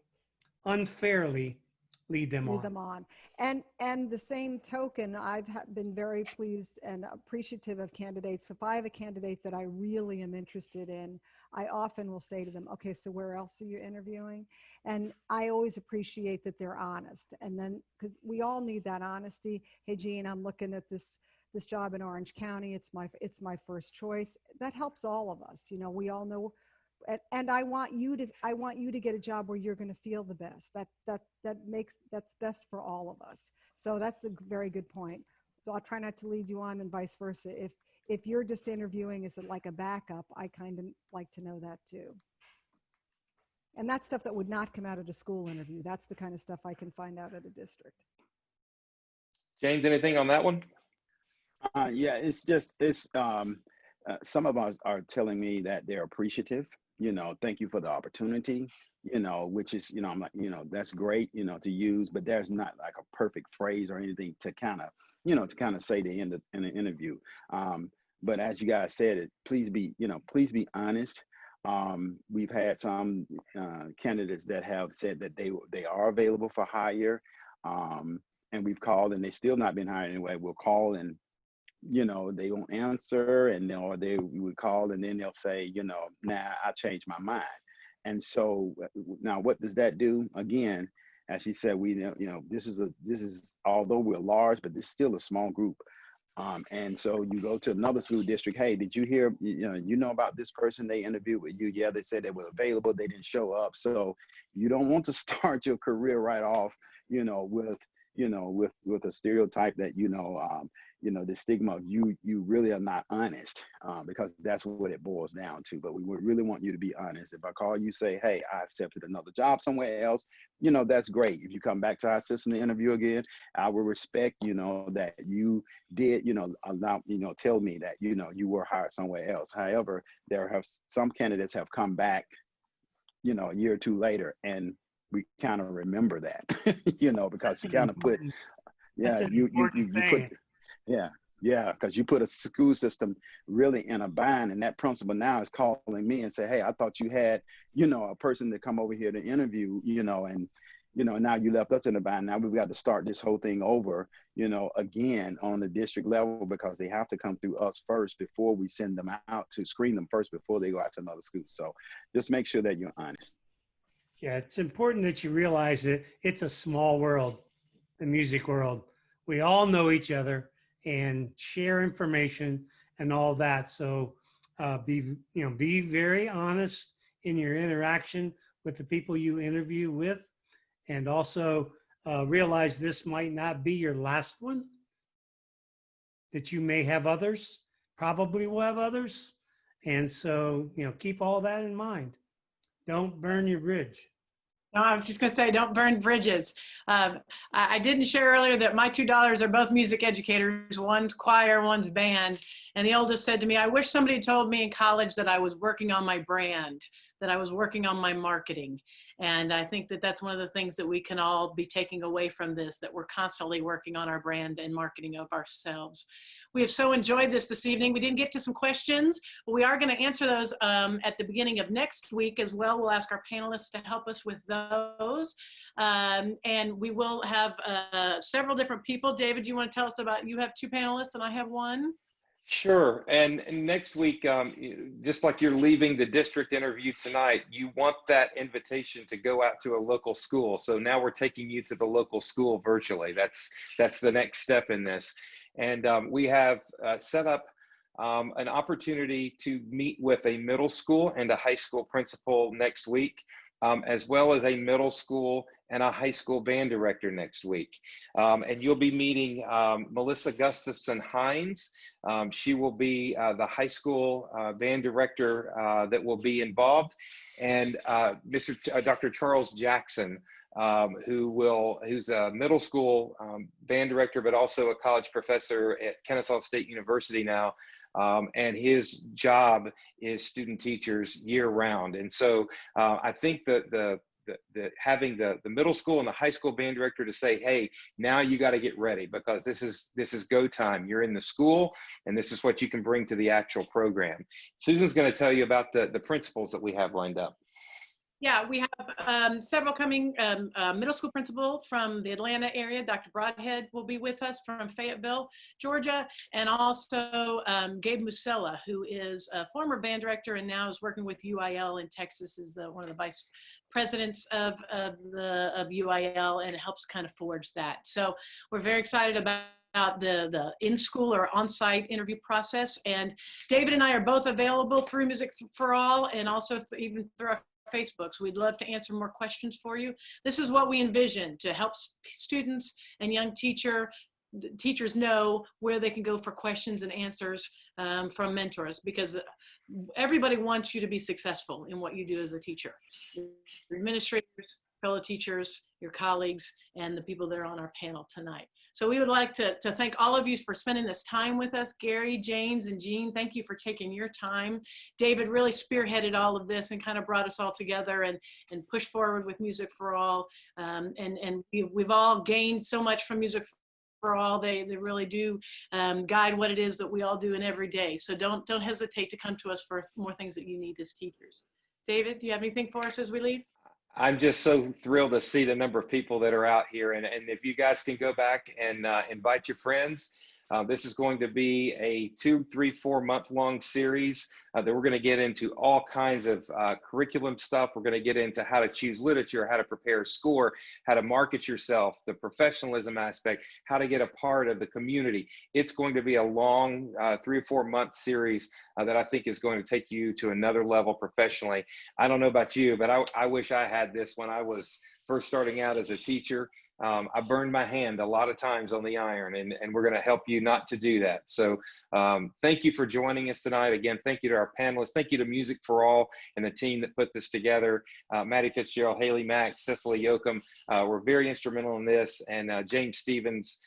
unfairly lead them on. And the same token, I've been very pleased and appreciative of candidates. If I have a candidate that I really am interested in, I often will say to them, okay, so where else are you interviewing? And I always appreciate that they're honest. And then, because we all need that honesty. Hey, Jeanne, I'm looking at this job in Orange County. It's my first choice. That helps all of us. We all know. And I want you to get a job where you're going to feel the best. That's best for all of us. So that's a very good point. So I'll try not to lead you on and vice versa. If you're just interviewing as like a backup, I kind of like to know that too. And that's stuff that would not come out at a school interview. That's the kind of stuff I can find out at a district. James, anything on that one? Yeah, some of us are telling me that they're appreciative. Thank you for the opportunity, which is, I'm like, that's great, to use, but there's not like a perfect phrase or anything to kind of say the end in an interview. But as you guys said, please be honest. We've had some candidates that have said that they are available for hire, and we've called and they still not been hired anyway. We'll call and they won't answer, we would call and then they'll say, nah, I changed my mind. And so now what does that do? Again, as she said, this is although we're large, but this is still a small group. And so you go to another school district. Hey, did you hear, about this person they interviewed with you? Yeah, they said they were available. They didn't show up. So you don't want to start your career right off, with a stereotype that, the stigma of you really are not honest, because that's what it boils down to. But we would really want you to be honest. If I call you, say, hey, I accepted another job somewhere else, that's great. If you come back to our system to interview again, I will respect, that you did, allow, tell me that, you were hired somewhere else. However, some candidates have come back, a year or two later, and we kind of remember that, because you kind of put, because you put a school system really in a bind, and that principal now is calling me and say, hey, I thought you had, a person to come over here to interview, and now you left us in a bind. Now we've got to start this whole thing over, again on the district level, because they have to come through us first before we send them out to screen them first before they go out to another school. So just make sure that you're honest. Yeah, it's important that you realize that it's a small world, the music world. We all know each other and share information and all that. So be very honest in your interaction with the people you interview with, and also realize this might not be your last one, that you may have others, probably will have others. And so, keep all that in mind. Don't burn your bridge. No, I was just going to say, don't burn bridges. I didn't share earlier that my 2 daughters are both music educators. One's choir, one's band. And the oldest said to me, I wish somebody told me in college that I was working on my brand, that I was working on my marketing. And I think that that's one of the things that we can all be taking away from this, that we're constantly working on our brand and marketing of ourselves. We have so enjoyed this evening. We didn't get to some questions, but we are going to answer those at the beginning of next week as well. We'll ask our panelists to help us with those. And we will have several different people. David, do you want to tell us about, you have 2 panelists and I have 1? Sure. And next week, just like you're leaving the district interview tonight, you want that invitation to go out to a local school. So now we're taking you to the local school virtually. That's the next step in this. And we have set up an opportunity to meet with a middle school and a high school principal next week, as well as a middle school and a high school band director next week. And you'll be meeting Melissa Gustafson Hines. She will be the high school band director that will be involved, and Dr. Charles Jackson, who's a middle school band director, but also a college professor at Kennesaw State University now. And his job is student teachers year round. And so I think that having the middle school and the high school band director to say, hey, now you got to get ready, because this is go time. You're in the school and this is what you can bring to the actual program. Susan's going to tell you about the principals that we have lined up. Yeah, we have several coming. Middle school principal from the Atlanta area, Dr. Broadhead, will be with us from Fayetteville, Georgia, and also Gabe Musella, who is a former band director and now is working with UIL in Texas, is one of the vice presidents of UIL, and it helps kind of forge that. So we're very excited about the in-school or on-site interview process. And David and I are both available through Music for All, and also even through our Facebooks. We'd love to answer more questions for you. This is what we envision to help students and young teachers know where they can go for questions and answers from mentors, because everybody wants you to be successful in what you do as a teacher. Your administrators, fellow teachers, your colleagues, and the people that are on our panel tonight. So we would like to thank all of you for spending this time with us. Gary, James, and Jeanne, thank you for taking your time. David really spearheaded all of this and kind of brought us all together and pushed forward with Music for All. And we've all gained so much from Music for All. They really do guide what it is that we all do in every day. So don't hesitate to come to us for more things that you need as teachers. David, do you have anything for us as we leave? I'm just so thrilled to see the number of people that are out here. And if you guys can go back and invite your friends, this is going to be a 2, 3, 4 month long series that we're going to get into all kinds of curriculum stuff. We're going to get into how to choose literature, how to prepare a score, how to market yourself, the professionalism aspect, how to get a part of the community. It's going to be a long 3 or 4 month series that I think is going to take you to another level professionally. I don't know about you, but I wish I had this when I was first starting out as a teacher. I burned my hand a lot of times on the iron, and we're going to help you not to do that. So thank you for joining us tonight. Again, thank you to our panelists. Thank you to Music for All and the team that put this together. Maddie Fitzgerald, Haley Mack, Cecily Yoakum were very instrumental in this, and James Stevens,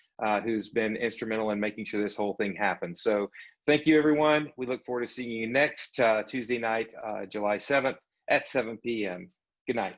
who's been instrumental in making sure this whole thing happens. So thank you, everyone. We look forward to seeing you next Tuesday night, July 7th at 7 p.m. Good night.